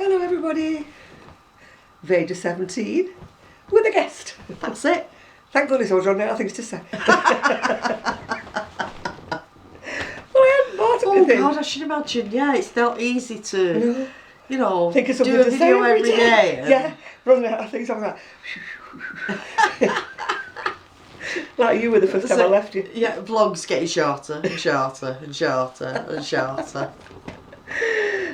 Hello everybody. Veda 17 with a guest. That's it. Thank goodness I was running out of things to say. Well, I hadn't bought anything. Oh God, I should imagine. Yeah, it's not easy to, No. you know, Think of something do a to video say every day. and- Yeah, running out of things. I'm like you were the first time I left you. Yeah, vlogs getting shorter and shorter and shorter and shorter.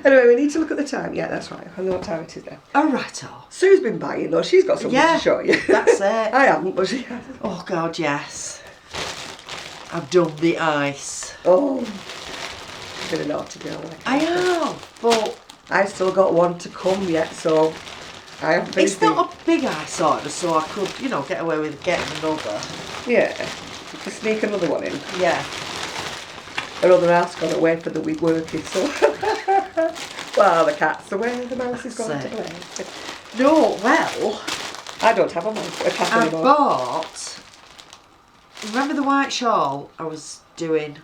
Anyway, we need to look at the time. Yeah, that's right. I know what time it is now. Oh, righto. Sue's been buying though. She's got something to show you. That's it. I haven't, but she has. Oh God, yes. I've done the ice. Oh, been a naughty girl. I have, but I still got one to come yet, so I haven't finished. it's not a big ice order, so I could, you know, get away with getting another. Yeah, you can sneak another one in. Yeah. Another house got away for the week working, so. Well, the cat's away, the mouse is gone to play. No, well, I don't have a cat I anymore. bought. Remember the white shawl I was doing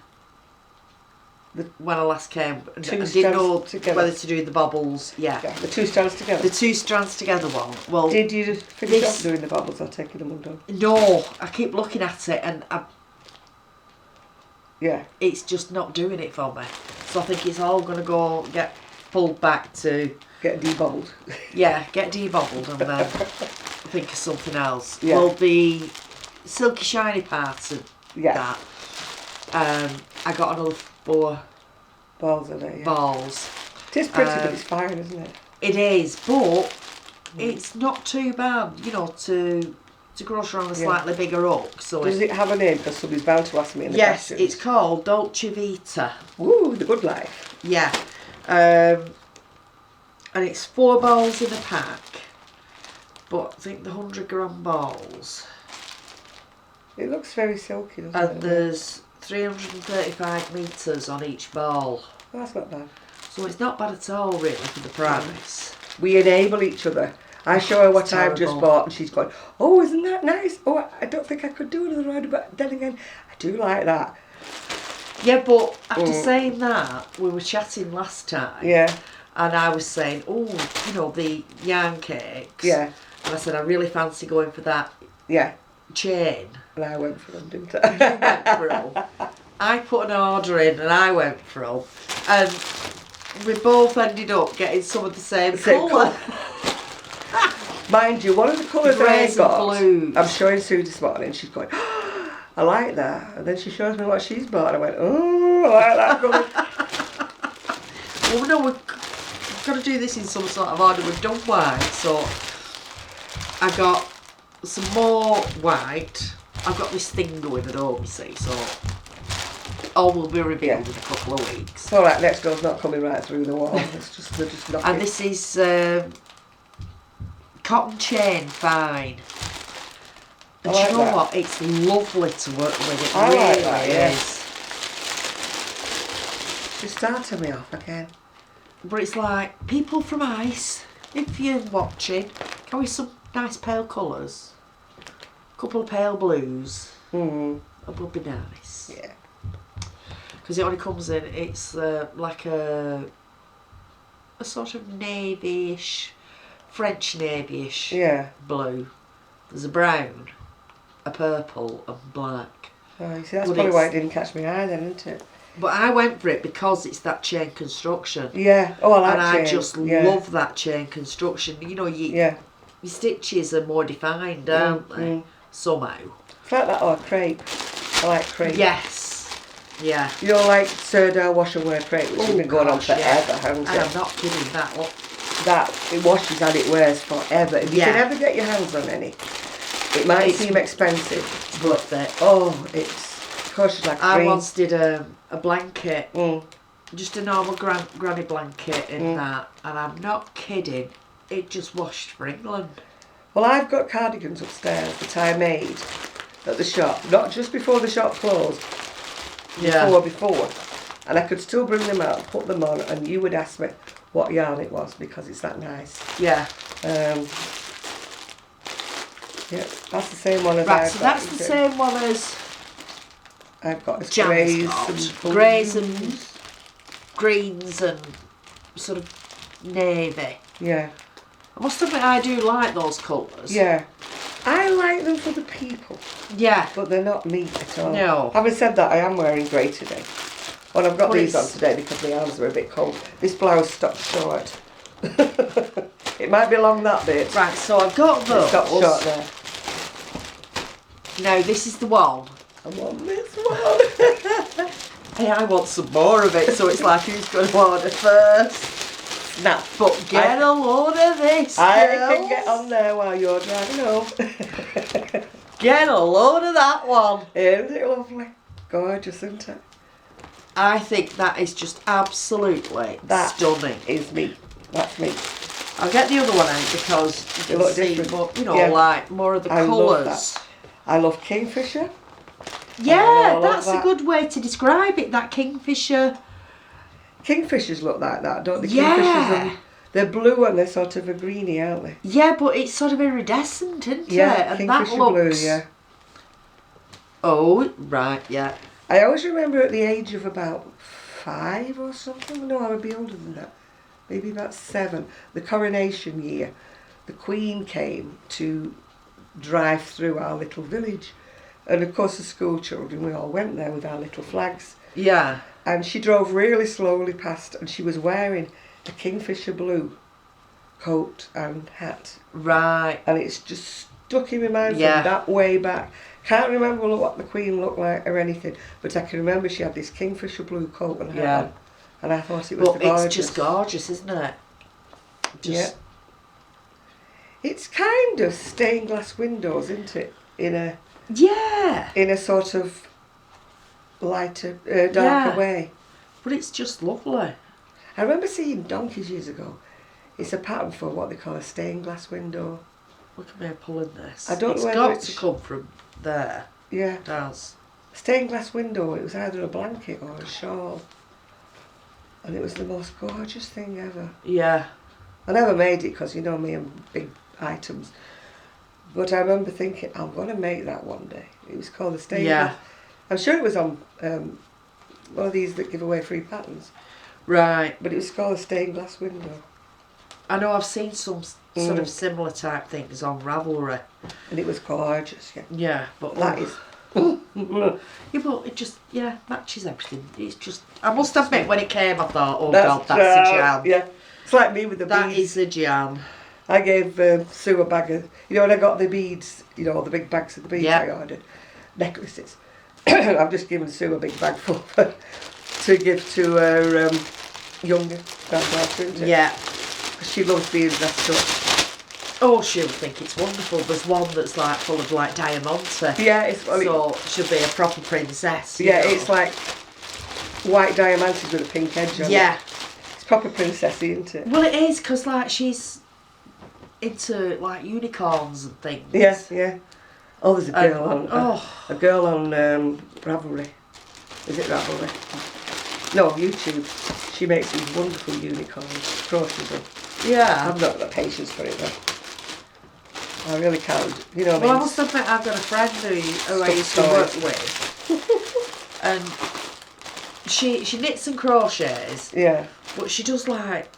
when I last came? I didn't know whether to do the bobbles. Yeah. The two strands together. The two strands together one. Well, did you finish off doing the bobbles or taking them undone? No, I keep looking at it and it's just not doing it for me. So I think it's all going to go get pulled back to get debobbled. Yeah, get debobbled and then think of something else. Yeah. Well, the silky shiny part of that. I got another 4 balls of it. Yeah. Balls. It is pretty, but it's fine, isn't it? It is, but it's not too bad, you know, to gross around a slightly bigger hook. So does it have a name? Because somebody's bound to ask me in the Yes, questions. it's called Dolce Vita. Woo, the good life. Yeah. And it's 4 balls in a pack. But I think the 100-gram balls. It looks very silky, doesn't it? And there's 335 metres on each ball. Oh, that's not bad. So it's not bad at all, really, for the price. We enable each other. I show her what I've just terrible. bought and she's going, oh, isn't that nice? Oh, I don't think I could do another rider, but then again, I do like that. Yeah, but after saying that, we were chatting last time. Yeah. And I was saying, oh, you know, the yarn cakes. Yeah. And I said, I really fancy going for that chain. And I went for them, didn't I? You went for them. I put an order in and I went for them. And we both ended up getting some of the same colour. Mind you, one of the colours that I got, blues. I'm showing Sue this morning, she's going, oh, I like that. And then she shows me what she's bought and I went, oh, I like that colour. Well, no, we've got to do this in some sort of order. We've done white, so I got some more white. I've got this thing going at home, you see, so all will be revealed in a couple of weeks. It's alright, next door's not coming right through the wall. It's just, they're just knocking. And this is cotton chain fine. And I do you like know that. what? It's lovely to work with. It I really like that, yeah. is. She's starting me off again. But it's like, people from ice, if you're watching, can we some nice pale colours? A couple of pale blues. That would be nice. Yeah. Because it only comes in, it's like a sort of navy-ish, French navy-ish blue. There's a brown, a purple and black. Oh, you see, that's probably why it didn't catch my eye then, isn't it? But I went for it because it's that chain construction. Yeah. Oh, I like and chain. I just love that chain construction. You know, your stitches are more defined, aren't they? Somehow. It's like that or crepe. I like crepe. Yes. Yeah. You know, like Serdar wash and wear crepe, which has been going on forever, hasn't it? And I'm not kidding, that it washes and it wears forever. If you can ever get your hands on any, it might seem expensive, worth it. Oh, it's costs like I once did a blanket, Mm. just a normal granny blanket in that, and I'm not kidding, it just washed for England. Well, I've got cardigans upstairs that I made at the shop, not just before the shop closed, before, and I could still bring them out, put them on, and you would ask me what yarn it was because it's that nice. Yeah. Yeah, that's the same one as Right, I've so got. that's the same one as I've got greys and greens and sort of navy. Yeah. I must admit I do like those colours. Yeah. I like them for the people. Yeah. But they're not me at all. No. Having said that, I am wearing grey today. Well, I've got But these on today because my arms are a bit cold. This blouse stopped short. It might be long that bit. Right, so I've got those. It stopped short there. Now, this is the one. I want this one. Hey, I want some more of it, so it's like who's going to order first? Snap. But get a load of this, I girls. can get on there while you're driving home. Get a load of that one. Isn't it lovely? Gorgeous, isn't it? I think that is just absolutely stunning. Is me. That's me. I'll get the other one out because you They can look see different. more, you know, Yeah. like more of the I love colours. that. I love Kingfisher. Yeah, I love that's that. a good way to describe it, that Kingfisher. Kingfishers look like that, don't they? Yeah. Kingfishers they're blue and they're sort of a greeny, aren't they? Yeah, but it's sort of iridescent, isn't it? Yeah, And that Kingfisher looks... blue, yeah. Oh, right, yeah. I always remember at the age of about 5 or something. No, I would be older than that. Maybe about 7. The coronation year. The Queen came to drive through our little village. And of course the school children, we all went there with our little flags. Yeah. And she drove really slowly past and she was wearing a Kingfisher blue coat and hat. Right. And it's just stuck in my mind Yeah. from that way back. Can't remember what the Queen looked like or anything, but I can remember she had this Kingfisher blue coat and hat on. And I thought it was But gorgeous. it's just gorgeous, isn't it? Just... Yeah. It's kind of stained glass windows, isn't it? In a sort of lighter, darker way. But it's just lovely. I remember seeing donkeys years ago. It's a pattern for what they call a stained glass window. Look at me pulling this. I don't know it's whether got to come from there. Yeah. It does. Stained glass window. It was either a blanket or a shawl. And it was the most gorgeous thing ever. Yeah. I never made it because you know me and big items. But I remember thinking, I'm going to make that one day. It was called the stained glass. I'm sure it was on one of these that give away free patterns. Right. But it was called a stained glass window. I know I've seen some sort of similar type things on Ravelry. And it was gorgeous, yeah. Yeah, but That is... yeah, but it just, matches everything. It's just, I must admit, when it came, I thought, oh God, that's a jam. Yeah, it's like me with the beads. That is a jam. I gave Sue a bag of, you know, when I got the beads, you know, the big bags of the beads I ordered, necklaces. I've just given Sue a big bag full to give to her younger granddaughter, isn't it? Yeah. She loves being dressed up. Oh, she'll think it's wonderful. There's one that's like full of like diamantes. Yeah, it's so she'll be a proper princess. Yeah, it's like white diamantes with a pink edge on it. Yeah. It's proper princessy, isn't it? Well, it is because like she's into like unicorns and things. Yeah, yeah. Oh, there's a girl a girl on Ravelry. Is it Ravelry? No, YouTube. She makes these wonderful unicorns. Crosses them. Yeah. I've not got the patience for it though. I really can't. You know what I mean? mean? I must admit, I've got a friend who I used to work with, and she knits and crochets. Yeah. But she does like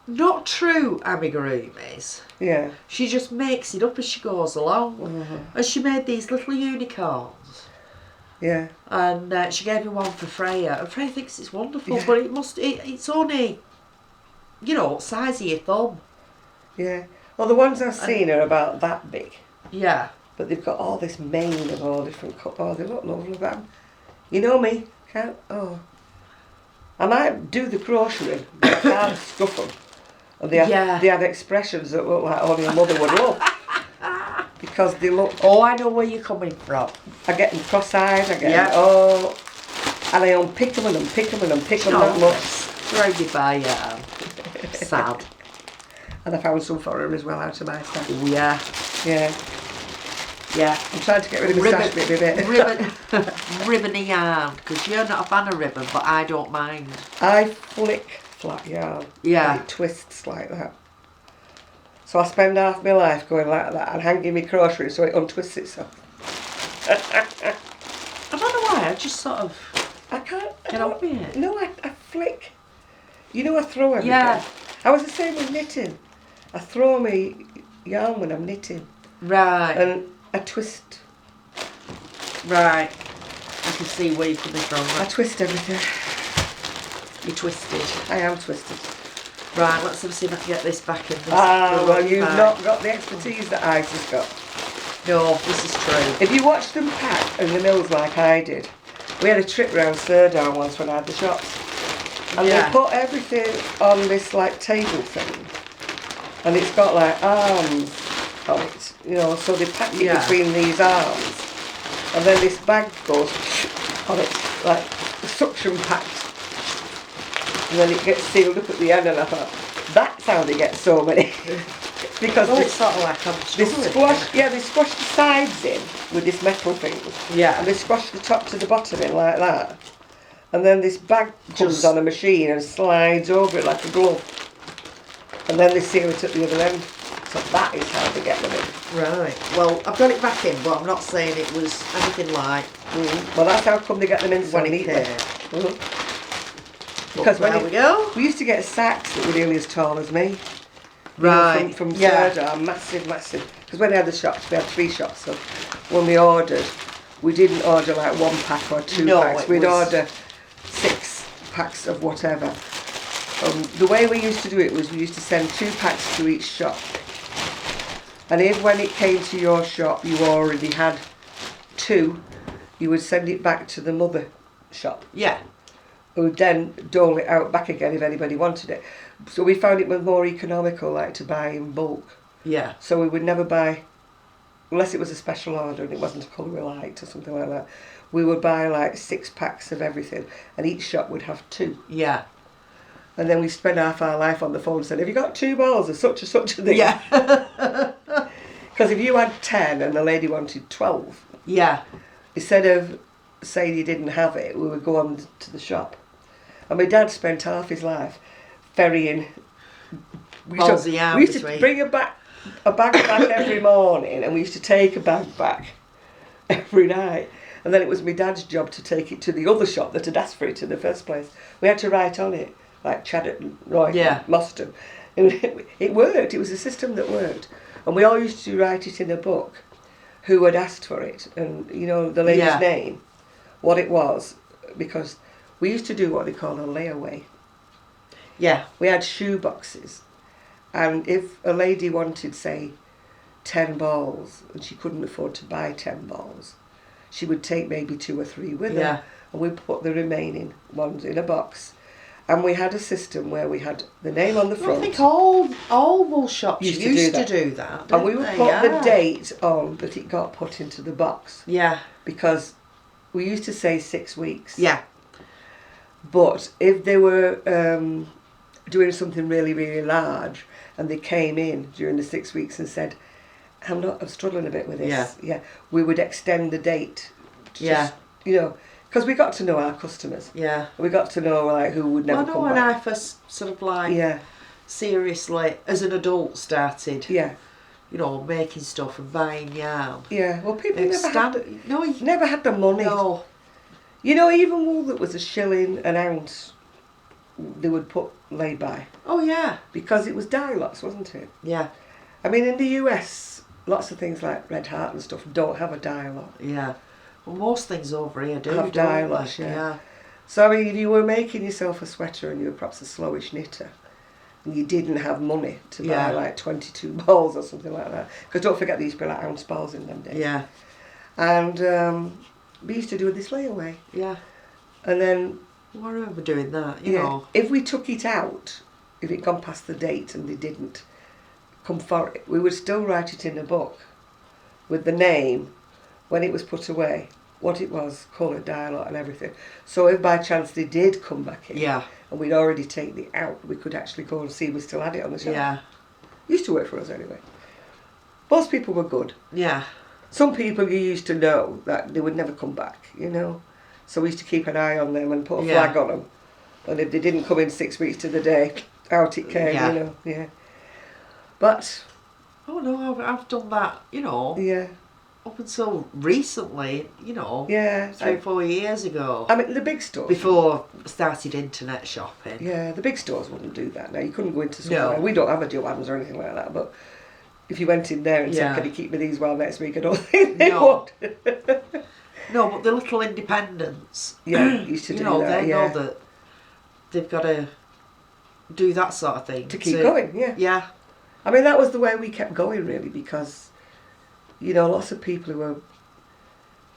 not true amigurumis. Yeah. She just makes it up as she goes along. Mm-hmm. And she made these little unicorns. Yeah. And she gave me one for Freya, and Freya thinks it's wonderful, but it's only, you know, size of your thumb. Yeah. Well, the ones I've seen are about that big. Yeah. But they've got all this mane of all different colours. Oh, they look lovely, but you know me, can't. Oh. I might do the crocheting, but I can't stuff them. And they have expressions that look like only a mother would love. Because they look... Oh, I know where you're coming from. I get them cross-eyed, I get them, and I unpick them and unpick them and unpick them that much. Throw you by sad. And I found some for her as well out of my stash. Oh, yeah. Yeah. Yeah. I'm trying to get rid of my stash bit by bit. Ribbony yarn, because you're not a fan of ribbon, but I don't mind. I flick flat yarn. Yeah. And it twists like that. So I spend half my life going like that and hanging my crochet so it untwists itself. I don't know why, I just sort of... I can't... Get on with it. No, I flick. You know, I throw everything. Yeah. I was the same with knitting. I throw my yarn when I'm knitting. Right. And I twist. Right. I can see where you're coming from. I twist everything. You're twisted. I am twisted. Right, let's see if I can get this back in. Well, you've not got the expertise that I've just got. No, this is true. If you watch them pack in the mills like I did, we had a trip round Surdown once when I had the shops. And they put everything on this like table thing. And it's got like arms on it, you know, so they pack it between these arms. And then this bag goes on it, like suction packed. And then it gets sealed up at the end, and I thought, that's how they get so many. Because it's sort of like they squash the sides in with this metal thing. Yeah. And they squash the top to the bottom in like that. And then this bag comes on a machine and slides over it like a glove. And then they seal it at the other end. So that is how they get them in. Right. Well, I've got it back in, but I'm not saying it was anything like. Well, that's how come they get them in so neatly. Because there we go. We used to get sacks that were nearly as tall as me. Right. You know, from Surdown, massive. Because when I had the shops, we had 3 shops. So when we ordered, we didn't order like 1 pack or 2 packs. We'd order 6 packs of whatever. The way we used to do it was we used to send 2 packs to each shop. And if when it came to your shop you already had 2, you would send it back to the mother shop. Yeah. Who would then dole it out back again if anybody wanted it. So we found it was more economical, like to buy in bulk. Yeah. So we would never buy, unless it was a special order and it wasn't a colour we liked or something like that. We would buy like 6 packs of everything, and each shop would have 2. Yeah. And then we spend half our life on the phone and said, have you got 2 balls of such and such a thing? Yeah. Because if you had 10 and the lady wanted 12, yeah, instead of saying you didn't have it, we would go on to the shop. And my dad spent half his life ferrying. We used to bring a bag back every morning, and we used to take a bag back every night. And then it was my dad's job to take it to the other shop that had asked for it in the first place. We had to write on it, like Chaddock, Roy, Moston. And it worked. It was a system that worked. And we all used to write it in a book, who had asked for it, and, you know, the lady's name, what it was, because we used to do what they call a layaway. Yeah. We had shoe boxes, and if a lady wanted, say, 10 balls, and she couldn't afford to buy 10 balls, she would take maybe 2 or 3 with her, and we'd put the remaining ones in a box. And we had a system where we had the name on the front. I think all wool shops used to do that. And we would put the date on that it got put into the box. Yeah. Because we used to say 6 weeks. Yeah. But if they were doing something really, really large, and they came in during the 6 weeks and said, I'm struggling a bit with this. Yeah. We would extend the date. Just, you know, because we got to know our customers. Yeah. We got to know like who would never come back. When I first sort of like seriously as an adult started. Yeah. You know, making stuff and buying yarn. Yeah. Well, people never had the money. No. You know, even wool that was £1 an ounce, they would put lay by. Oh yeah. Because it was dye lots, wasn't it? Yeah. I mean, in the US, lots of things like Red Heart and stuff don't have a dye lot. Yeah. Well, most things over here do have dye lots, yeah. So, I mean, if you were making yourself a sweater and you were perhaps a slowish knitter, and you didn't have money to buy like 22 balls or something like that, because don't forget these used to be like ounce balls in them days. Yeah. And we used to do this layaway. Yeah. And then I remember doing that, you know. If we took it out, if it gone past the date and they didn't come for it, we would still write it in a book with the name, when it was put away, what it was, colour, dye lot and everything. So if by chance they did come back in, and we'd already taken it out, we could actually go and see if we still had it on the shelf. Yeah. Used to work for us anyway. Most people were good. Yeah. Some people you used to know that they would never come back, you know. So we used to keep an eye on them and put a flag on them. And if they didn't come in 6 weeks to the day, out it came, you know. Yeah. But oh no, I've done that, you know. Yeah. up until recently, you know, yeah, 3-4 years ago. I mean, the big stores. Before I started internet shopping. Yeah, the big stores wouldn't do that now. You couldn't go into somewhere. No. We don't have a Joann's or anything like that, but if you went in there and said, can you keep me these while next week, I don't think they would. No, but the little independents, used to do that. They know that they've got to do that sort of thing. To keep going, Yeah. I mean, that was the way we kept going, really, because, you know, lots of people who were...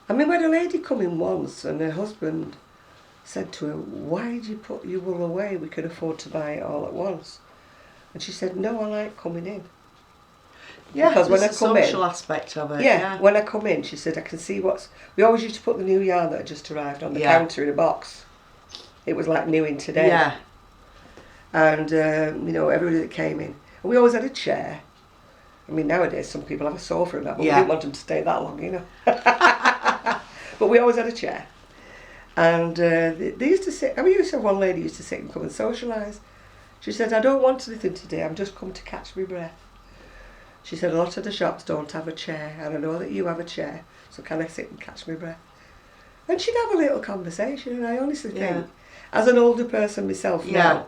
I mean, we had a lady come in once and her husband said to her, why did you put your wool away? We could afford to buy it all at once. And she said, no, I like coming in. Yeah, because when I come come social in, aspect of it. Yeah, when I come in, she said, I can see what's... We always used to put the new yarn that had just arrived on the counter in a box. It was like new in today. Yeah. And, you know, everybody that came in. And we always had a chair. I mean, nowadays some people have a sofa and that, but we didn't want them to stay that long, you know. But we always had a chair. And they used to sit... I mean, we used to have one lady used to sit and come and socialise. She said, I don't want anything today, I'm just come to catch my breath. She said, a lot of the shops don't have a chair, and I know that you have a chair, so can I sit and catch my breath? And she'd have a little conversation, and I honestly think, as an older person myself now,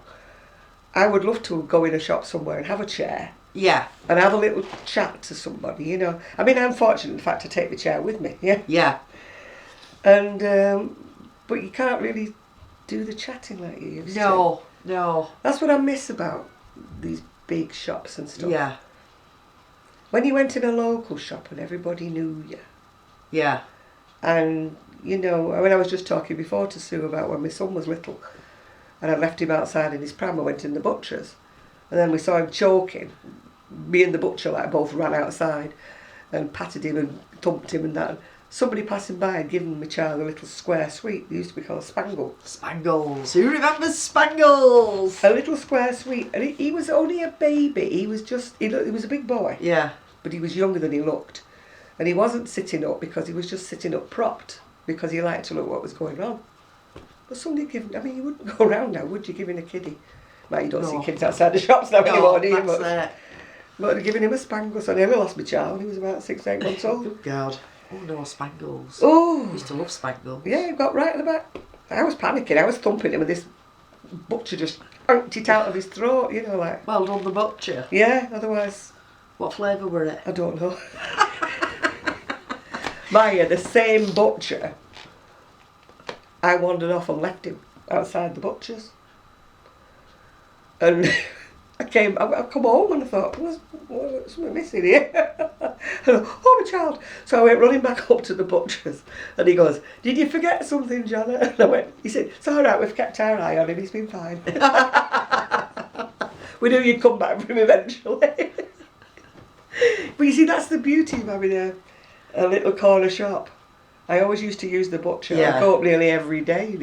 I would love to go in a shop somewhere and have a chair. Yeah. And have a little chat to somebody, you know. I mean, I'm fortunate, in fact, to take the chair with me, Yeah. And, but you can't really do the chatting like you used to. No. That's what I miss about these big shops and stuff. Yeah. When you went in a local shop and everybody knew you. Yeah. And, you know, I mean, I was just talking before to Sue about when my son was little and I left him outside in his pram. I went in the butcher's and then we saw him choking. Me and the butcher both ran outside and patted him and thumped him and that. Somebody passing by had given my child a little square sweet. They used to be called Spangle. Spangles. Who remembers Spangles? A little square sweet. And he was only a baby. He was he was a big boy. Yeah. But he was younger than he looked. And he wasn't sitting up because he was just sitting up propped because he liked to look what was going on. But somebody giving... I mean, you wouldn't go around now, would you, giving a kiddie? Well, you don't see kids outside the shops now anymore, do you? But giving him a spangle, so I nearly lost my child. He was about 6, 8 months old. Good God. Oh no, Spangles. Oh. I used to love Spangles. Yeah, he got right in the back. I was panicking. I was thumping him and this butcher just unked it out of his throat, you know, like... Well done, the butcher. Yeah, otherwise... What flavour were it? I don't know. Maya, the same butcher, I wandered off and left him outside the butcher's. And I come home and I thought, what's missing here? Oh, my child. So I went running back up to the butcher's and he goes, did you forget something, Janet? And he said, it's all right, we've kept our eye on him, he's been fine. We knew you'd come back for him eventually. But you see, that's the beauty of having a little corner shop. I always used to use the butcher. I go up nearly every day,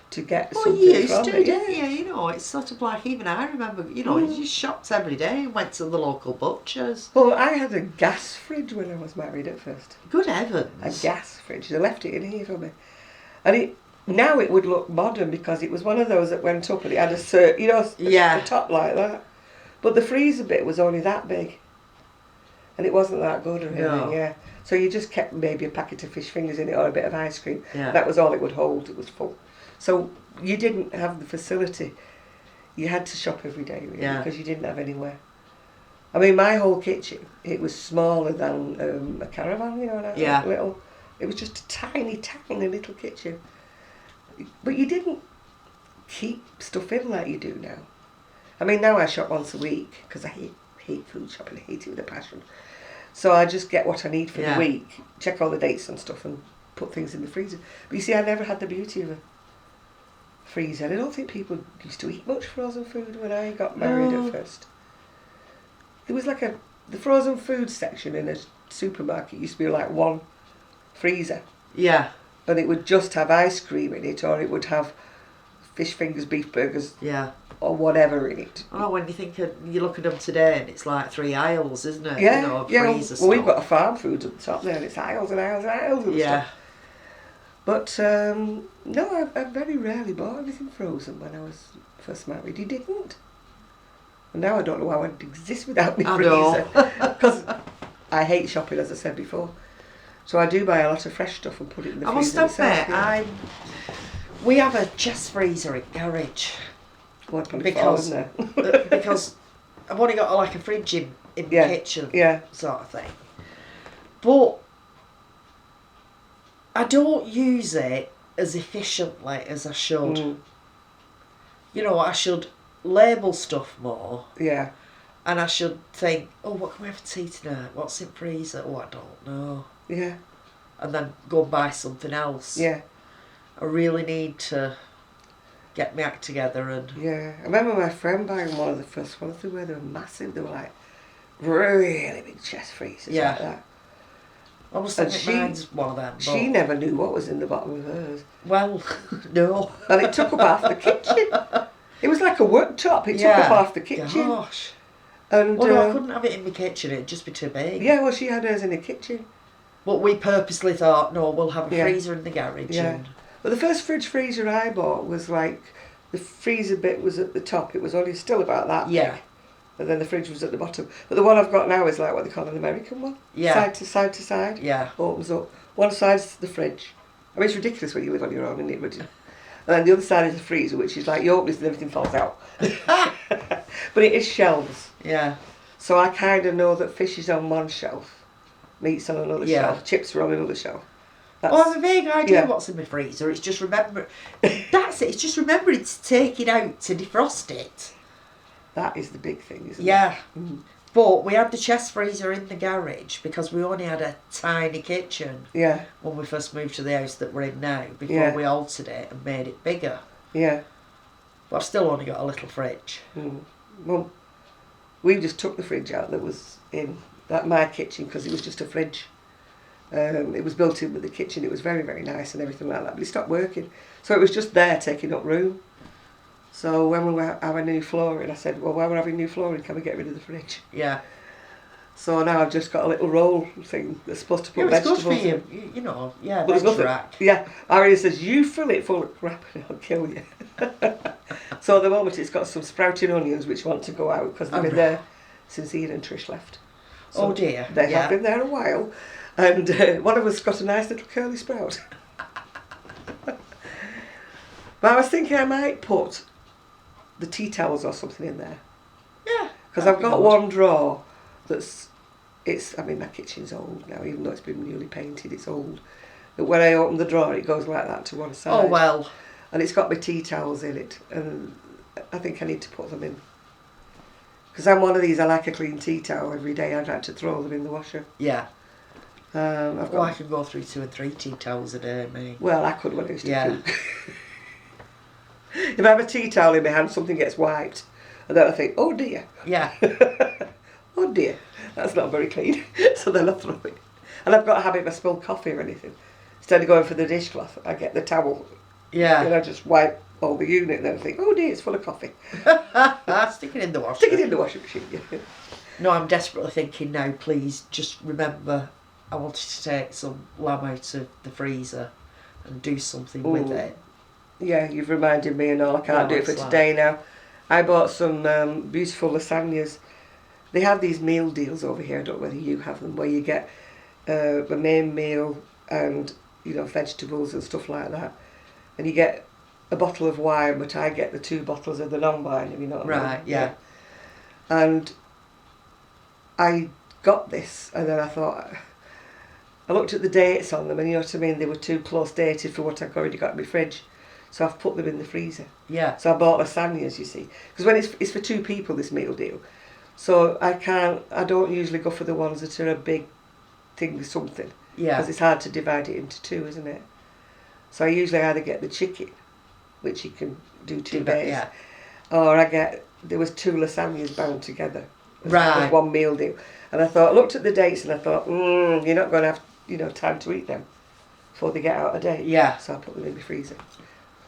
to get something you used from to, it. didn't you? You know, it's sort of like, even I remember, you know, you shopped every day and went to the local butchers. Well, I had a gas fridge when I was married at first. Good heavens. A gas fridge. They left it in here for me. And now it would look modern because it was one of those that went up and it had a top like that. But the freezer bit was only that big. And it wasn't that good or anything, So you just kept maybe a packet of fish fingers in it or a bit of ice cream. Yeah. That was all it would hold. It was full. So you didn't have the facility. You had to shop every day, really, because you didn't have anywhere. I mean, my whole kitchen, it was smaller than a caravan, you know, little. It was just a tiny, tiny little kitchen. But you didn't keep stuff in like you do now. I mean, now I shop once a week because I hate food shopping. I hate it with a passion. So I just get what I need for the week, check all the dates and stuff and put things in the freezer. But you see, I never had the beauty of a freezer. I don't think people used to eat much frozen food when I got married at first. It was like the frozen food section in a supermarket used to be like one freezer. Yeah. And it would just have ice cream in it, or it would have fish fingers, beef burgers, or whatever in it. I know, when you look at them today and it's like 3 aisles, isn't it? Yeah, you know, freezer stuff. We've got a farm food at the top there and it's aisles and aisles and aisles of stuff. But no, I very rarely bought anything frozen when I was first married. You didn't. And now I don't know how I'd exist without my freezer. Because I hate shopping, as I said before. So I do buy a lot of fresh stuff and put it in the freezer. I must admit, we have a chest freezer in garage. Because I've only got like a fridge in the kitchen, sort of thing. But I don't use it as efficiently as I should. You know, I should label stuff more. Yeah. And I should think, oh, what can we have for tea tonight? What's in the freezer? Oh, I don't know. Yeah. And then go and buy something else. Yeah. I really need to get my act together and... Yeah. I remember my friend buying one of the first ones. They were massive. They were like really big chest freezers like that. I was thinking mine's one of them. She never knew what was in the bottom of hers. Well, no. And it took up half the kitchen. It was like a worktop. It took up half the kitchen. Gosh. And well, no, I couldn't have it in my kitchen. It'd just be too big. Yeah, well, she had hers in the kitchen. But we purposely thought, no, we'll have a freezer in the garage. Yeah. And... But the first fridge freezer I bought was like, the freezer bit was at the top. It was only still about that big. And then the fridge was at the bottom. But the one I've got now is like what they call an American one. Yeah. Side to side to side. Yeah. Opens up. One side's the fridge. I mean, it's ridiculous when you live on your own, isn't it? And then the other side is the freezer, which is like you open it and everything falls out. But it is shelves. Yeah. So I kind of know that fish is on one shelf, meat's on another shelf, chips are on another shelf. Well, I have a vague idea what's in my freezer. It's just that's it. It's just remembering to take it out to defrost it. That is the big thing, isn't it? Yeah. But we had the chest freezer in the garage because we only had a tiny kitchen. Yeah. When we first moved to the house that we're in now, before we altered it and made it bigger. Yeah. But I've still only got a little fridge. Well, we just took the fridge out that was in my kitchen because it was just a fridge. It was built in with the kitchen. It was very, very nice and everything like that. But it stopped working. So it was just there taking up room. So when we were having new flooring, I said, well, while we're having new flooring, can we get rid of the fridge? Yeah. So now I've just got a little roll thing that's supposed to put vegetables in. It's good for you, you know, but there's nothing. Rack. Yeah, Irene says, you fill it full of crap and I'll kill you. So at the moment it's got some sprouting onions which want to go out because they've been there since Ian and Trish left. So oh dear. They have been there a while. And one of us got a nice little curly sprout. But I was thinking I might put the tea towels or something in there. Yeah. Because I've got one drawer I mean, my kitchen's old now, even though it's been newly painted, it's old. But when I open the drawer, it goes like that to one side. Oh, well. And it's got my tea towels in it, and I think I need to put them in. Because I'm one of these, I like a clean tea towel every day. I'd like to throw them in the washer. Yeah. I could go through 2 and 3 tea towels a day, me. Well, I could when I used to cook. If I have a tea towel in my hand, something gets wiped. And then I think, oh dear. Yeah. Oh dear, that's not very clean. So then I throw it. And I've got a habit if I spill coffee or anything, instead of going for the dishcloth, I get the towel. Yeah. And I just wipe all the unit and then I think, oh dear, it's full of coffee. Stick it in the washer. Stick it in the washing machine, No, I'm desperately thinking now, please, just remember, I wanted to take some lamb out of the freezer and do something with it. Yeah, you've reminded me and all. I can't do it for today now. I bought some beautiful lasagnas. They have these meal deals over here, I don't know whether you have them, where you get a main meal and, you know, vegetables and stuff like that. And you get a bottle of wine, but I get the 2 bottles of the non-wine, if you know what I mean. Right, yeah. And I got this, and then I thought, I looked at the dates on them, and you know what I mean, they were too close dated for what I've already got in my fridge. So I've put them in the freezer. Yeah. So I bought lasagnas, you see. Because when it's for 2 people, this meal deal. So I don't usually go for the ones that are a big thing with something. Yeah. Because it's hard to divide it into 2, isn't it? So I usually either get the chicken, which you can do 2 days. Yeah. Or there was 2 lasagnas bound together. Right. One meal deal. And I looked at the dates and I thought, you're not going to have, time to eat them before they get out of date. Yeah. So I put them in my freezer.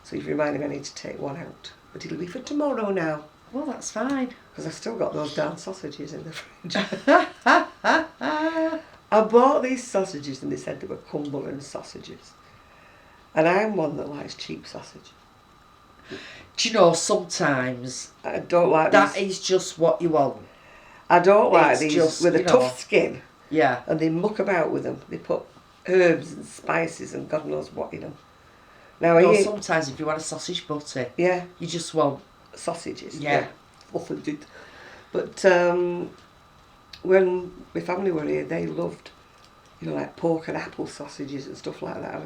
So you've reminded me I need to take one out. But it'll be for tomorrow now. Well, that's fine. Because I've still got those darn sausages in the fridge. I bought these sausages and they said they were Cumberland sausages. And I'm one that likes cheap sausage. Do you know, sometimes I don't like that is just what you want. I don't like these just, with a tough skin. Yeah. And they muck about with them. They put herbs and spices and God knows what in them. Now, sometimes if you want a sausage butty, yeah, you just want sausages. Yeah. But when my family were here, they loved, like pork and apple sausages and stuff like that.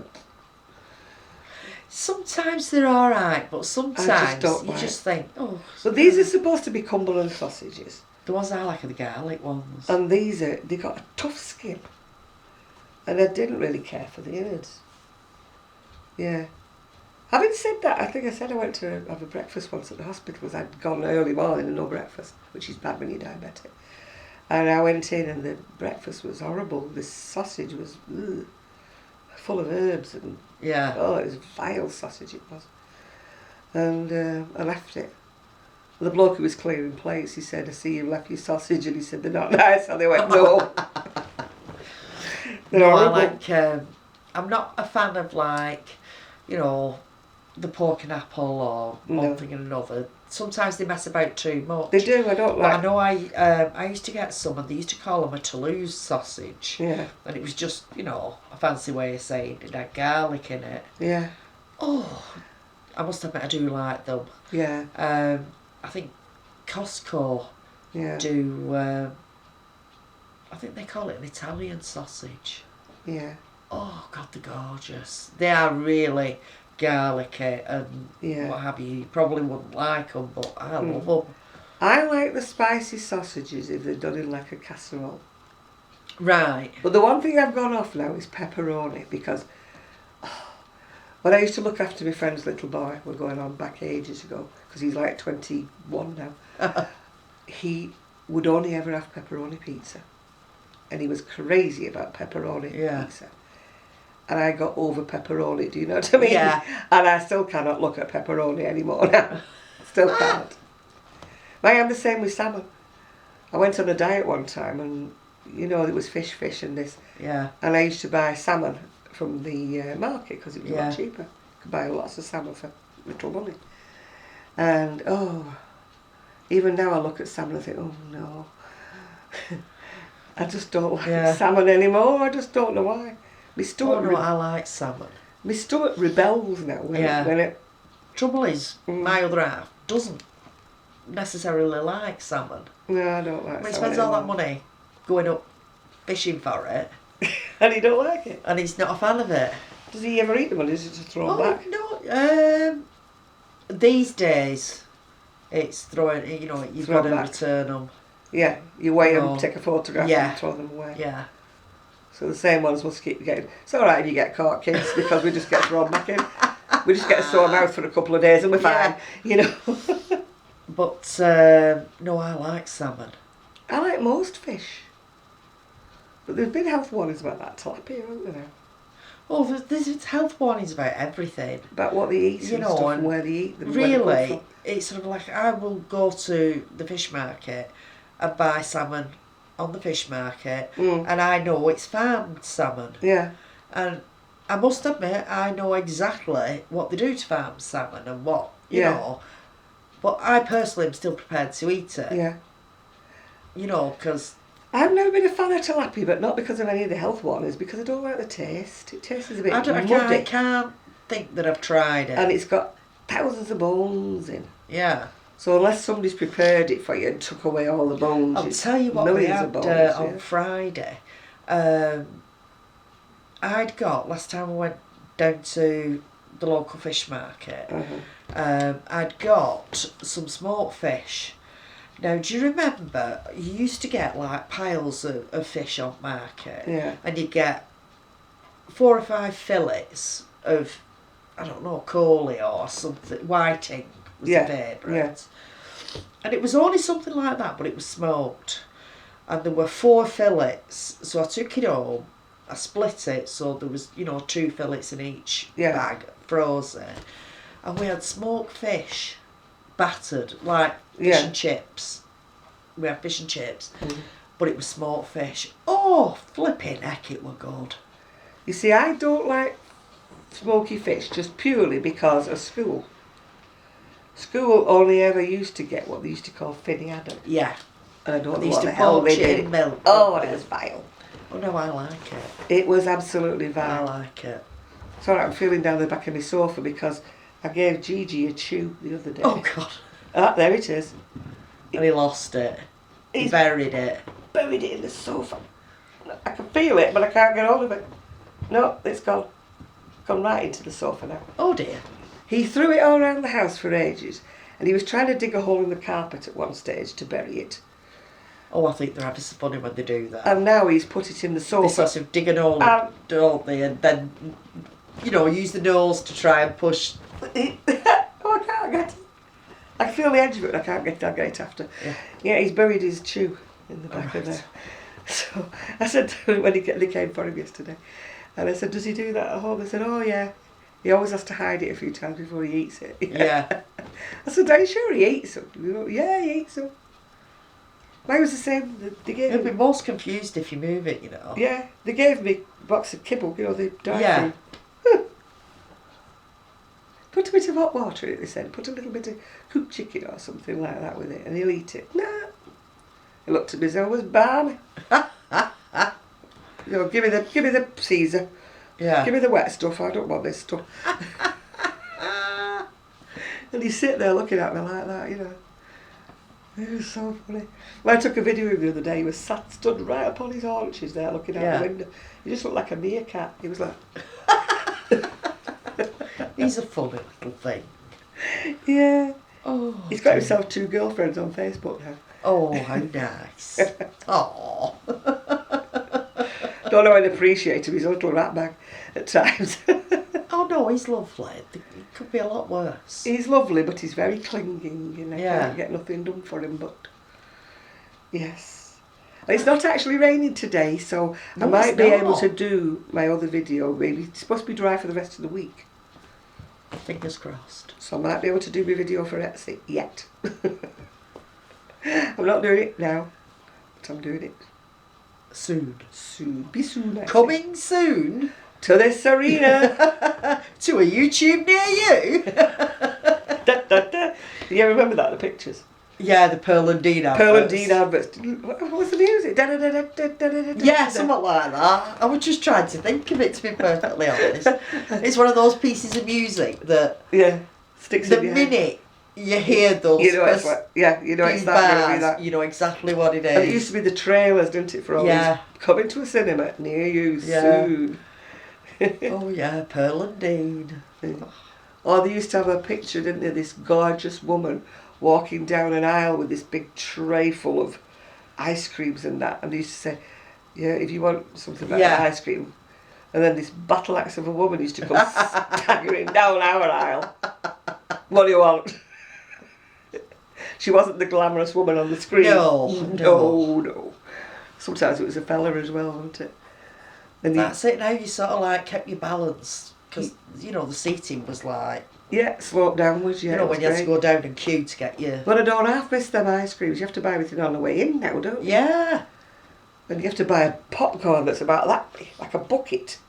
Sometimes they're all right, but sometimes just think, oh. But these are supposed to be Cumberland sausages. The ones I like are the garlic ones. And they got a tough skin. And I didn't really care for the innards. Yeah. Having said that, I think I said I went to have a breakfast once at the hospital because I'd gone early morning and no breakfast, which is bad when you're diabetic. And I went in and the breakfast was horrible. This sausage was full of herbs and it was a vile sausage it was. And I left it. The bloke who was clearing plates, he said, I see you left your sausage, and he said, they're not nice. And they went, no. No, horrible. I'm not a fan of the pork and apple or one thing and another. Sometimes they mess about too much. They do, I don't like. But I know I used to get some, and they used to call them a Toulouse sausage. Yeah. And it was just, a fancy way of saying it had garlic in it. Yeah. Oh, I must admit I do like them. Yeah. I think Costco do, I think they call it an Italian sausage. Yeah. Oh, God, they're gorgeous. They are really garlicky and what have you. You probably wouldn't like them, but I love them. I like the spicy sausages if they're done in like a casserole. Right. But the one thing I've gone off now is pepperoni, because when I used to look after my friend's little boy, we're going on back ages ago, because he's like 21 now, he would only ever have pepperoni pizza. And he was crazy about pepperoni pizza. And I got over pepperoni, do you know what I mean? Yeah. And I still cannot look at pepperoni anymore now. Still can't. I am the same with salmon. I went on a diet one time and, there was fish and this. Yeah. And I used to buy salmon from the market because it was a lot cheaper. You could buy lots of salmon for little money. And, even now I look at salmon and think, oh no. I just don't like salmon anymore. I just don't know why. My stomach I like salmon. My stomach rebels now when it. Trouble is, my other half doesn't necessarily like salmon. No, I don't like salmon. He spends all that money going up fishing for it. And he don't like it. And he's not a fan of it. Does he ever eat them, or does he just throw them back? No. These days, it's throwing. You've got to return them. Yeah, you weigh them, take a photograph, and throw them away. Yeah. So the same ones must keep getting. It's all right if you get caught, kids, because we just get thrown back in. We just get a sore mouth for a couple of days and we're fine, But no, I like salmon. I like most fish. But there's been health warnings about that tilapia, haven't there? Oh, there's health warnings about everything. About what they eat and stuff and where they eat them. Really, it's sort of like I will go to the fish market and buy salmon on the fish market and I know it's farmed salmon. Yeah. And I must admit, I know exactly what they do to farm salmon and what, you know. But I personally am still prepared to eat it. Yeah. Because... I've never been a fan of tilapia, but not because of any of the health warnings, because I don't like the taste. It tastes a bit muddy. I can't think that I've tried it. And it's got thousands of bones in. Yeah. So unless somebody's prepared it for you and took away all the bones, I'll tell you what we had on Friday. I'd got, last time I went down to the local fish market, I'd got some smoked fish. Now, do you remember, you used to get like piles of fish on market, and you'd get 4 or 5 fillets of, I don't know, coley or something, whiting was the favourite. And it was only something like that, but it was smoked. And there were 4 fillets, so I took it home, I split it, so there was, 2 fillets in each bag, frozen. And we had smoked fish, battered, like fish and chips. We had fish and chips, but it was smoked fish. Oh, flipping heck, it were good. You see, I don't like smoky fish just purely because of school. School only ever used to get what they used to call finny haddock. Yeah. I don't know what the hell they did. Milk, oh, it was vile. Oh no, I like it. It was absolutely vile. I like it. It's alright, I'm feeling down the back of my sofa because I gave Gigi a chew the other day. Oh God. Ah, there it is. And he lost it. He buried it. Buried it in the sofa. I can feel it, but I can't get hold of it. No, it's gone. Gone right into the sofa now. Oh dear. He threw it all around the house for ages, and he was trying to dig a hole in the carpet at one stage to bury it. Oh, I think they're having some funny when they do that. And now he's put it in the sofa. They sort of dig a hole, don't they? And then, you know, use the nose to try and push. Oh, I can't get it. I can feel the edge of it, but I can't get it after. Yeah, he's buried his chew in the back of there. So I said to him when they came for him yesterday, and I said, does he do that at home? They said, oh yeah. He always has to hide it a few times before he eats it. Yeah. I said, are you sure he eats them? Yeah, he eats them. Mine was the same. They gave He'll be most confused if you move it, you know. Yeah, they gave me a box of kibble, you know, the dry food. Put a bit of hot water in it, they said. Put a little bit of cooked chicken or something like that with it, and he'll eat it. Nah. He looked at me as though it was balmy. You know, give me the Caesar. Yeah. Give me the wet stuff, I don't want this stuff. And he's sitting there looking at me like that, you know. It was so funny. When I took a video of him the other day, he was stood right up on his haunches there looking out the window. He just looked like a meerkat. He was like... He's a funny little thing. Yeah. Oh, he's got himself 2 girlfriends on Facebook now. Oh, how nice. Oh. Don't know how to appreciate him. He's a little rat bag at times. Oh no, he's lovely. It could be a lot worse. He's lovely, but he's very clinging, and I can't get nothing done for him. But yes, it's not actually raining today, so I might be able to do my other video. Maybe it's supposed to be dry for the rest of the week. Fingers crossed. So I might be able to do my video for Etsy yet. I'm not doing it now, but I'm doing it soon. Soon, be soon. Etsy. Coming soon. To this arena. To a YouTube near you. Da, da, da. Do you remember that, the pictures? Yeah, the Pearl and Dean adverts. Pearl and Dean adverts. What was the music? Da, da, da, da, da, da, da, da, yeah, something like that. I was just trying to think of it, to be perfectly honest. It's one of those pieces of music that... Yeah, sticks in your head. The minute you hear those... You know, it's like, you know, it's that movie, that. You know exactly what it is. And it used to be the trailers, didn't it, for all these coming to a cinema near you soon. Oh yeah, Pearl and Dean. Oh, they used to have a picture, didn't they? This gorgeous woman walking down an aisle with this big tray full of ice creams and that. And they used to say, yeah, if you want something like ice cream. And then this battle axe of a woman used to come staggering down our aisle. What do you want? She wasn't the glamorous woman on the screen. No. Sometimes it was a fella as well, wasn't it? And that's it now, you sort of like kept your balance, because, you know, the seating was like... Yeah, sloped downwards, You know, when you had to go down and queue to get your... But I don't half miss them ice creams. You have to buy everything on the way in now, don't you? Yeah. And you have to buy a popcorn that's about that big, like a bucket.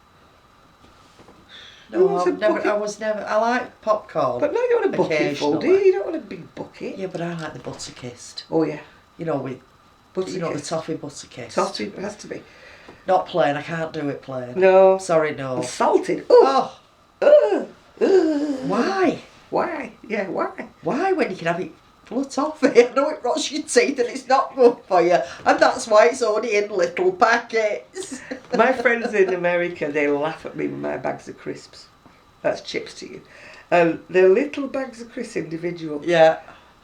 No, I like popcorn. But no, you want a bucket full, do you? You don't want a big bucket. Yeah, but I like the butter kissed. Oh, yeah. You know, with... Butter you know, kissed. the toffee butter kissed. Toffee, it has to be. Not plain, I can't do it plain. No. Sorry, no. And salted. Oh. Why? Why? Yeah, why? Why, when you can have it full of toffee? I know it rots your teeth and it's not good for you. And that's why it's only in little packets. My friends in America, they laugh at me with my bags of crisps. That's chips to you. And they're little bags of crisps individual. Yeah.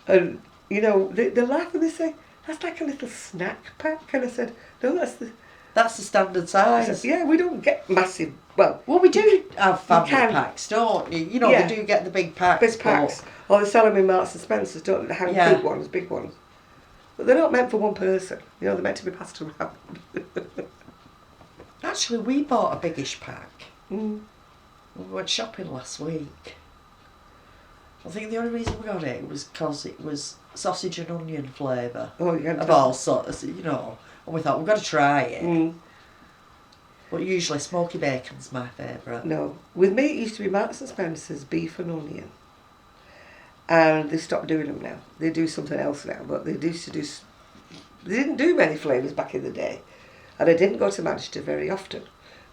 And, you know, they laugh and they say, that's like a little snack pack. And I said, no, that's the standard size. Yeah, we don't get massive. Well, we do have family packs, don't you? You know, they do get the big packs. Big packs. Or they sell them in Marks and Spencer's, don't they? They have big ones. But they're not meant for one person. You know, they're meant to be passed around. Actually, we bought a biggish pack. Mm. We went shopping last week. I think the only reason we got it was because it was sausage and onion flavour. Oh, yeah. Of all sorts, you know. And we thought, we've got to try it. Mm. But usually smoky bacon's my favourite. No. With me, it used to be Marks and Spencer's beef and onion. And they stopped doing them now. They do something else now, but they used to do... They didn't do many flavours back in the day. And I didn't go to Manchester very often.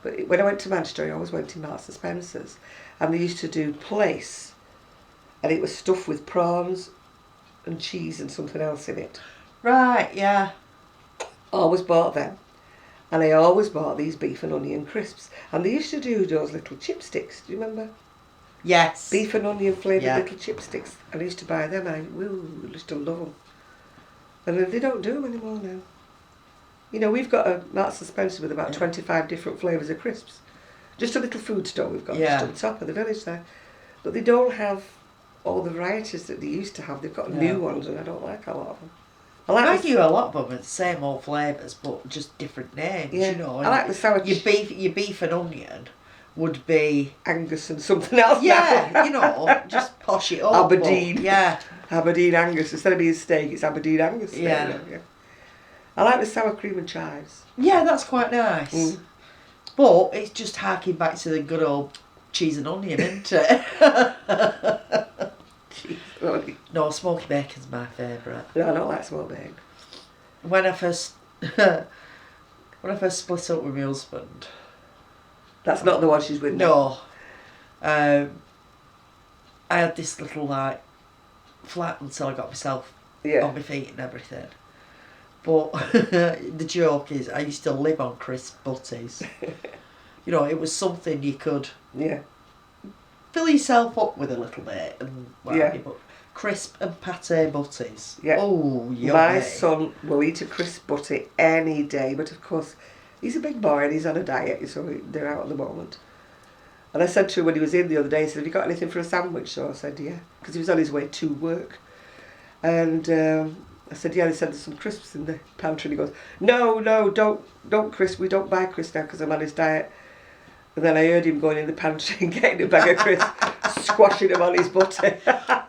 But when I went to Manchester, I always went to Marks and Spencer's. And they used to do plaice. And it was stuffed with prawns and cheese and something else in it. Right, yeah. Always bought them. And I always bought these beef and onion crisps. And they used to do those little chipsticks. Do you remember? Yes. Beef and onion flavoured little chipsticks. And I used to buy them. And I used to love them. And they don't do them anymore now. You know, we've got a Marks and Spencer with about 25 different flavours of crisps. Just a little food store we've got just at the top of the village there. But they don't have all the varieties that they used to have. They've got new ones, and I don't like a lot of them. I do a lot of them with the same old flavours, but just different names, you know. I like the sour your beef and onion would be Angus and something else. Yeah, you know, just posh it up. Aberdeen. But, Aberdeen Angus. Instead of being steak, it's Aberdeen Angus. Yeah. I like the sour cream and chives. Yeah, that's quite nice. But it's just harking back to the good old cheese and onion, isn't it? Cheese and onion. No, smoky bacon's my favourite. No, I don't like smoked bacon. When I first split up with my husband. That's not the one she's with now. No. I had this little flat until I got myself on my feet and everything. But the joke is, I used to live on crisp butties. You know, it was something you could fill yourself up with a little bit and but crisp and pate butties. Yeah. Oh, yummy. My son will eat a crisp butty any day, but of course, he's a big boy and he's on a diet, so they're out at the moment. And I said to him when he was in the other day, he said, "Have you got anything for a sandwich?" So I said, "Yeah," because he was on his way to work. And I said, "Yeah, they sent us some crisps in the pantry." And he goes, No, don't crisp. We don't buy crisps now because I'm on his diet." And then I heard him going in the pantry and getting a bag of crisps, squashing them on his butty.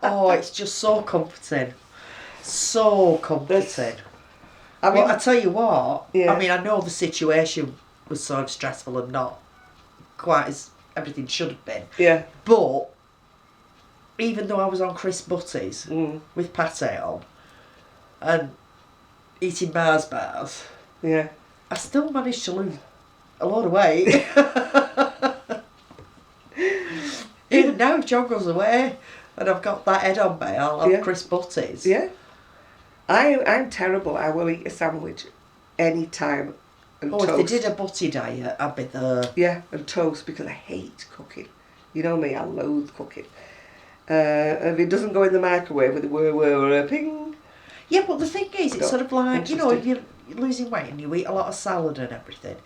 Oh, it's just so comforting. So comforting. I tell you what, I mean, I know the situation was sort of stressful and not quite as everything should have been. Yeah. But even though I was on crisp butties with pate on and eating bars, I still managed to lose a lot of weight. Even now, if John goes away and I've got that head on me, I'll have crisp butties. Yeah. I'm terrible. I will eat a sandwich any time and toast. If they did a butty diet, I'd be there. Yeah, and toast, because I hate cooking. You know me, I loathe cooking. If it doesn't go in the microwave with a whir, ping. Yeah, but the thing is, it's sort of like, you know, if you're losing weight and you eat a lot of salad and everything,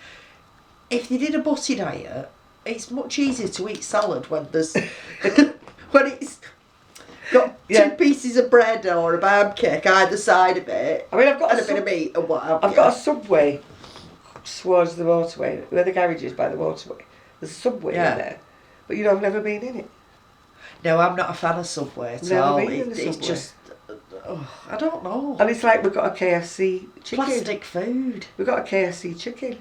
if you did a butty diet, it's much easier to eat salad when there's when it's got two pieces of bread or a barb cake either side of it. I mean, I've got a bit of meat and what have I've got a Subway towards the motorway, where the garage is by the motorway. There's a Subway in there, but you know, I've never been in it. No, I'm not a fan of Subway at all. It's just, I don't know. And it's like we've got a KFC chicken. Plastic food. We've got a KFC chicken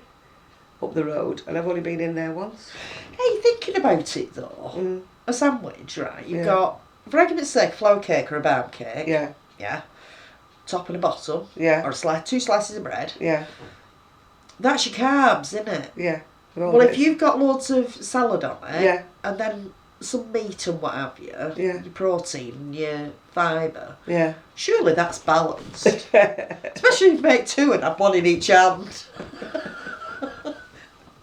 up the road, and I've only been in there once. Hey, thinking about it though, a sandwich, right? You've got, for argument's sake, a flour cake or a barb cake. Yeah. Yeah. Top and a bottom. Yeah. Or two slices of bread. Yeah. That's your carbs, isn't it? Yeah. Well, if you've got loads of salad on it, and then some meat and what have you, your protein, your fibre, surely that's balanced. Especially if you make two and have one in each hand.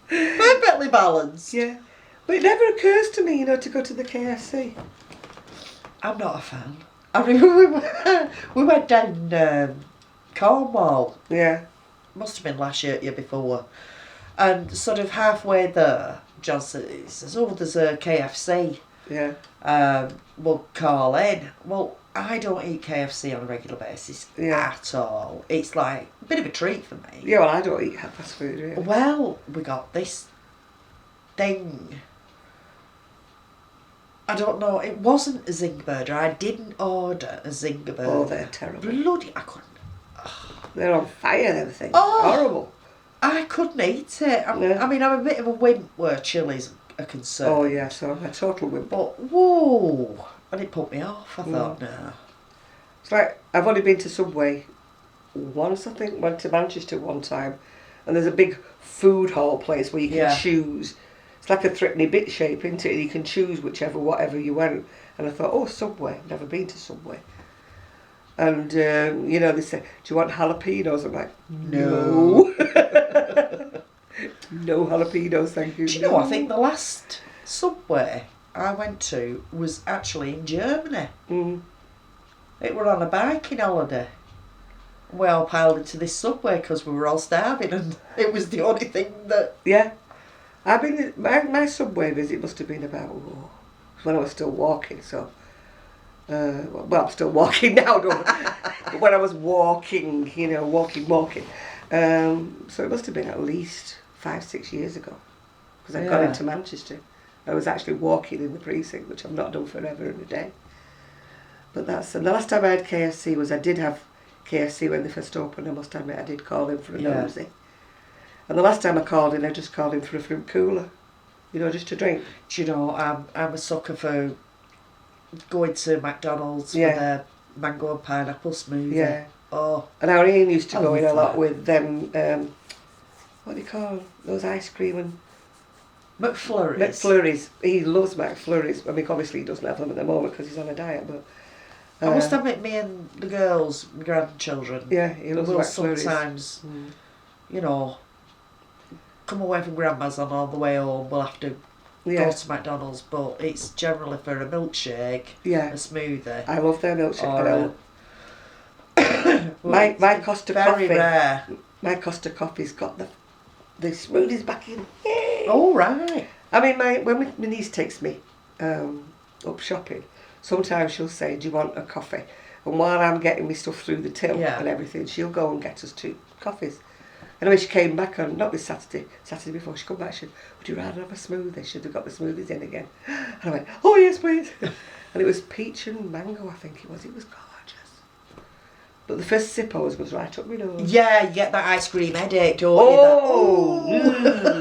Perfectly balanced. Yeah. But it never occurs to me, you know, to go to the KFC. I'm not a fan. I remember we went down Cornwall. Yeah. Must have been last year before. And sort of halfway there, John says, "Oh, there's a KFC. Yeah. We'll call in." Well, I don't eat KFC on a regular basis at all. It's like a bit of a treat for me. Yeah, well, I don't eat fast food, really. Well, we got this thing. I don't know, it wasn't a Zinger burger. I didn't order a Zinger burger. Oh, they're terrible. Bloody, I couldn't. They're on fire and everything. Oh, horrible. I couldn't eat it. I mean, I'm a bit of a wimp where chilies are concerned. Oh, yeah, so I'm a total wimp. But, whoa. And it put me off. I thought, no. It's like, I've only been to Subway once, I think. Went to Manchester one time. and there's a big food hall place where you can choose. It's like a threepenny bit shape, isn't it? You can choose whatever you want. And I thought, oh, Subway. I've never been to Subway. And, they say, do you want jalapenos? I'm like, no. No jalapenos, thank you. Do you know, I think the last Subway I went to was actually in Germany. Mm. It were on a biking holiday. We all piled into this Subway because we were all starving, and it was the only thing that... Yeah. I've been... My Subway visit must have been about... when I was still walking, so... well, I'm still walking now, but when I was walking, walking. So it must have been at least 5-6 years ago, because I got into Manchester. I was actually walking in the precinct, which I've not done forever and a day. But and the last time I had KFC was I did have KFC when they first opened. I must admit I did call in for a nosy. And the last time I called in, I just called in for a fruit cooler, just to drink. Do you know, I'm a sucker for going to McDonald's for their mango and pineapple smoothie. Yeah. Oh. And our Ian used to go in a lot with them, what do you call them? Those ice cream and... McFlurries. McFlurries. He loves McFlurries. I mean, obviously he doesn't have them at the moment because he's on a diet, but... I must admit, me and the girls, my grandchildren... Yeah, he loves McFlurries. Sometimes, come away from Grandma's and on the way home we'll have to go to McDonald's, but it's generally for a milkshake, a smoothie. I love their milkshake. Well, my Costa very coffee. Rare. My Costa coffee's got the smoothies back in. Yay! Oh, right. I mean, when my niece takes me up shopping, sometimes she'll say, do you want a coffee? And while I'm getting my stuff through the till and everything, she'll go and get us 2 coffees. And when she came back on, not this Saturday before, she come back, she said, would you rather have a smoothie? She'd have got the smoothies in again. And I went, oh yes, please. And it was peach and mango, I think it was. It was gorgeous. But the first sip always goes right up my nose. Yeah, you get that ice cream headache, don't you?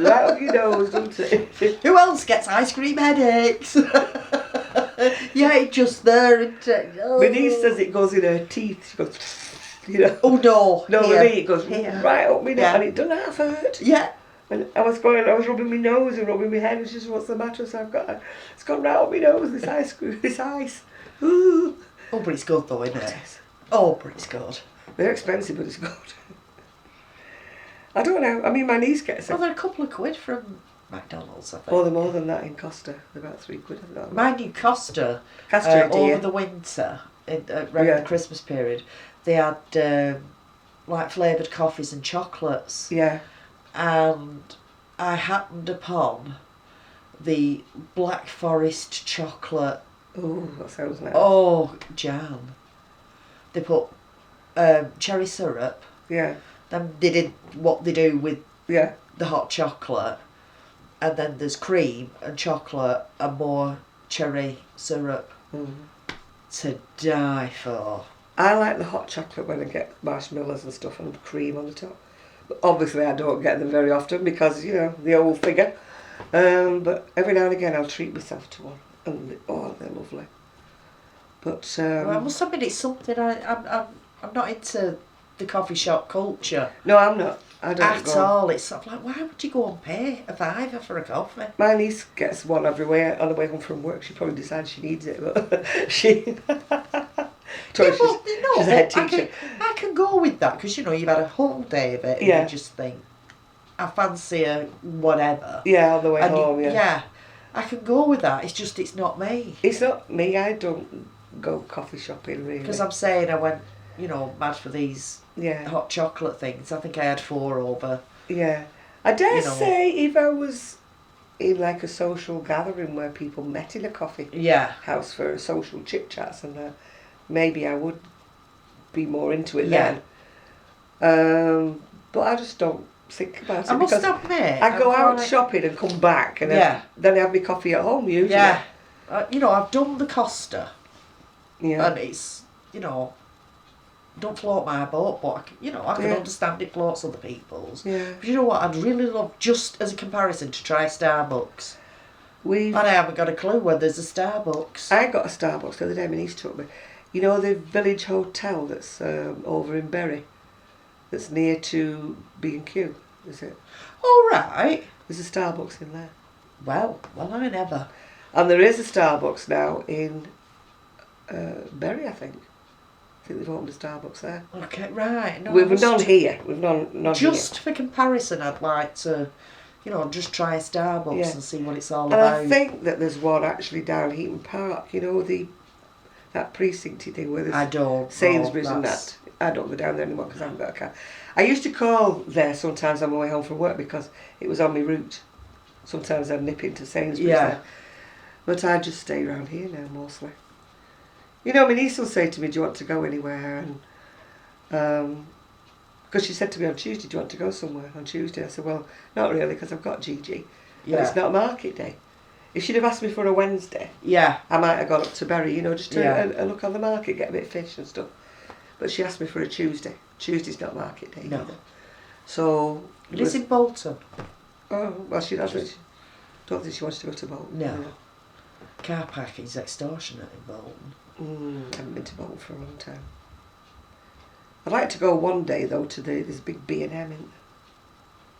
Right up your nose, doesn't it? Who else gets ice cream headaches? It's just there. My niece says it goes in her teeth. She goes... Oh no! No, with me it goes right up my nose, and it doesn't half hurt. Yeah. And I was rubbing my nose and rubbing my head. It's just, what's the matter? So it's gone right up my nose. This ice cream, this ice. Ooh. Oh, but it's good though, isn't it? Oh, but it's good. They're expensive, but it's good. I don't know. I mean, my niece gets it. Well, they're a couple of quid from McDonald's, I think. Oh, they're more than that in Costa. They're about 3 quid. Mind you, Costa over the winter, around the Christmas period, they had like flavoured coffees and chocolates. Yeah. And I happened upon the Black Forest chocolate. Oh, that sounds nice. Oh, jam. They put cherry syrup. Yeah. Then they did what they do with the hot chocolate. And then there's cream and chocolate and more cherry syrup. To die for. I like the hot chocolate when I get marshmallows and stuff and cream on the top. But obviously I don't get them very often because, the old figure. But every now and again I'll treat myself to one. And they're lovely. But well, I must admit it's something I'm not into the coffee shop culture. No, I'm not. I don't at all. It's sort of like, why would you go and pay a £5 for a coffee? My niece gets one every way on the way home from work. She probably decides she needs it, but she. She's a head teacher. I can go with that because you've had a whole day of it, and you just think, I fancy a whatever. Yeah, on the way home. Yeah, I can go with that. It's just it's not me. It's not me. I don't go coffee shopping really. Because I'm saying I went, mad for these hot chocolate things. I think I had 4 over. Yeah, I dare say if I was in like a social gathering where people met in a coffee house for social chit chats and maybe I would be more into it then. But I just don't think about it. I must admit, I go out shopping and come back and then I have my coffee at home usually. Yeah, I've done the Costa. Yeah. And it's, don't float my boat, but I can understand it floats other people's. Yeah. But you know what? I'd really love, just as a comparison, to try Starbucks. And I haven't got a clue where there's a Starbucks. I got a Starbucks the other day. My niece took me. You know the Village Hotel that's over in Bury, that's near to B&Q. is it? All right. There's a Starbucks in there. Well, I never. And there is a Starbucks now in Bury, I think. I think they've opened a Starbucks there. Okay, right. No, We've none here. We've none just here. For comparison, I'd like to, just try a Starbucks and see what it's all and about. I think that there's one actually down Heaton Park. You know, that precincty thing where there's Sainsbury's and that. I don't go down there anymore because I haven't got a car. I used to call there sometimes on my way home from work because it was on my route. Sometimes I'd nip into Sainsbury's there. But I just stay around here now mostly. You know, my niece will say to me, do you want to go anywhere? And because she said to me on Tuesday, do you want to go somewhere on Tuesday? I said, well, not really because I've got Gigi. And it's not market day. If she'd have asked me for a Wednesday, I might have gone up to Bury, just to look on the market, get a bit of fish and stuff. But she asked me for a Tuesday. Tuesday's not market day either. So it is in Bolton. Oh, well, she doesn't. Don't think she wants to go to Bolton. No. Car parking's extortionate in Bolton. I haven't been to Bolton for a long time. I'd like to go one day though to this big B&M in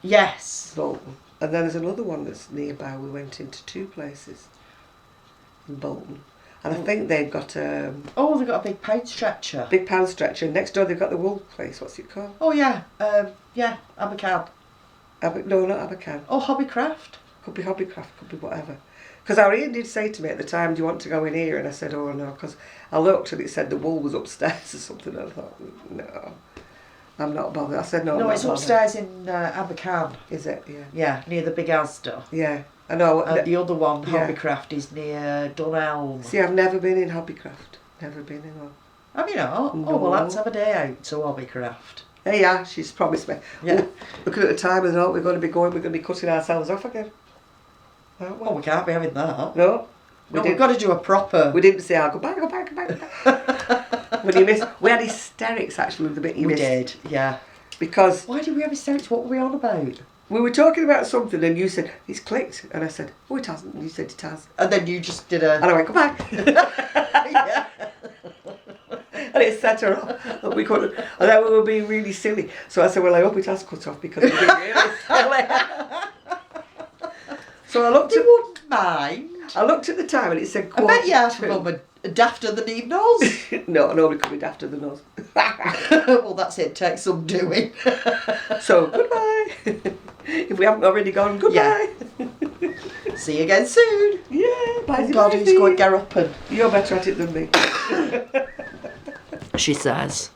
Yes. Bolton. And then there's another one that's nearby. We went into 2 places in Bolton. And I think they've got they've got a big pound stretcher. Big pound stretcher. And next door they've got the wool place. What's it called? Oh yeah. Abercan. No, not Abercan. Oh, Hobbycraft. Could be Hobbycraft, could be whatever. Because our Ian did say to me at the time, do you want to go in here? And I said, oh no, because I looked and it said the wool was upstairs or something. And I thought, no, I'm not bothered. I said, no, No, I'm it's not upstairs in Abercan. Is it? Yeah. Yeah, near the big Asda. Yeah, I know. The other one, Hobbycraft, is near Dunelm. See, I've never been in Hobbycraft. Never been in one. Have you not? No. Oh, well, let's have a day out to Hobbycraft. Hey, yeah, she's promised me. Yeah. Oh, looking at the time and all, we're going to be cutting ourselves off again. Well, we can't be having that. No. We've got to do a proper... We didn't say, goodbye. We had hysterics, actually, with the bit you missed. We did, yeah. Because... Why did we have hysterics? What were we on about? We were talking about something and you said, it's clicked. And I said, oh, it hasn't. And you said, it has. And then you just did a... And I went, goodbye. Yeah. And it set her off. And we couldn't... And then we were being really silly. So I said, well, I hope it has cut off because we're being really silly. So I looked wouldn't mind. I looked at the time and it said I bet you have a dafter than Eve knows. No, nobody could be dafter than us. Well, that's it. Take some doing. So, goodbye. If we haven't already gone, goodbye. Yeah. See you again soon. Yeah, bye. Oh God, who's going to get up and... You're better at it than me. She says.